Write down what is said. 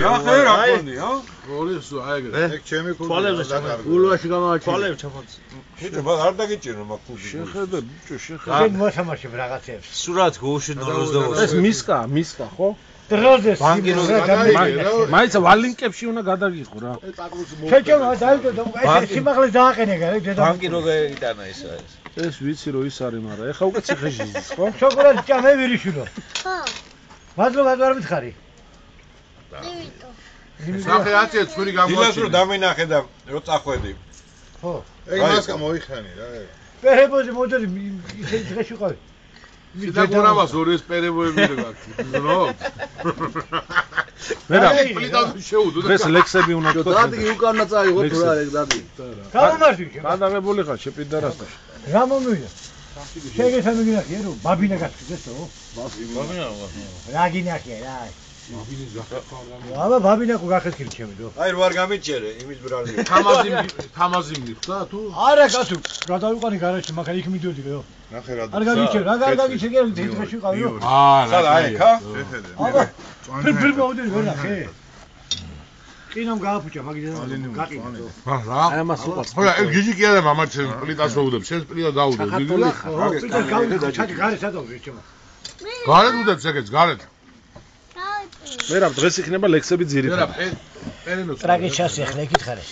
რა ხე რა გქონია? გოლის აი ეგრე. ეგ ჩემი ქუდი. თვალებზე ჩამოდი. გულვაში გამაჩი. თვალები ჩამოდი. ბიჭო, მაგ არ დაგიჭირო მაგ ქუდი. შეხედე, ბიჭო, შეხედე. შენ მოთამაშებ რაღაცებს. სურათ გოუში 0-28. ეს მისკა, ხო? დროზე ბანკი რო მაინც ვალინკებში უნდა გადაგიყო რა. შეჭომა დაიდო ეს სიმაღლეს დააყენე გარე დედა. ბანკი რო გაიტანა ისა ეს. ეს ვიცი რომ ის არის, მაგრამ ეხა უკვე ციხეში ზის, ხო? შოკოლადი ჭამე ვირიშვილო. ხო. მადლობა არ მითხარი. იმიტომ. სახე აწიე ცური დილას რო გამოაჩინე. დამენახე და რო წახვედი. ხო. ეგ მასკა მოიხსენი რა ეგ. პერებოზე მოდელი ისე ციხეში ყავი. სიდა გონავას ორი ეს პერებოები გაქვს. ზრო. მერა პლიტაზე შეუდო და ეს ლექსები უნდა თქო. დადი უკანა წაიღო თუ რა ეგ დადი. გამომარჯვე. გადაღებული ხარ შეპიდარასთან. რა მომივიდა? შეგეცა მიგინახია რომ ბაბინა გასწრესო? ბაბინა რა გინახია რა? აბა ბაბინა ყო გახეთქილი ჩემი დო. აი რო არ გამიჭერე იმის ბრალი. თამაზი მიხდა თუ? არა კაცო, რა დავიყვანი გარეთში, მაგრამ იქ მიდიოდი რა. ნახე რა. არ გამიჭერ, რა გაგიჭერ კი თითქოში ყავი რო. სად აი ხა? შეხედე. აბა ფილ მოდელი ვერ ნახე. კინომ გააფუჭა მაგიდან გაკინა. რა? აი ამას უყავს. ხო, ეგ გიჟი კი არა მამაცენ პლიტას ვუდებ, შენ პლიტა დაუდებ. აკატოლი ხო, პიტა გავიდა, ჩადი გარეთ სადავე ჩემო. გარეთ უდებს ეგეც, გარეთ. დავიწი. მერაბ დღეს იქნება ლექსები ძირითადად. ტრაგედიას ეხლა ეკითხარეს.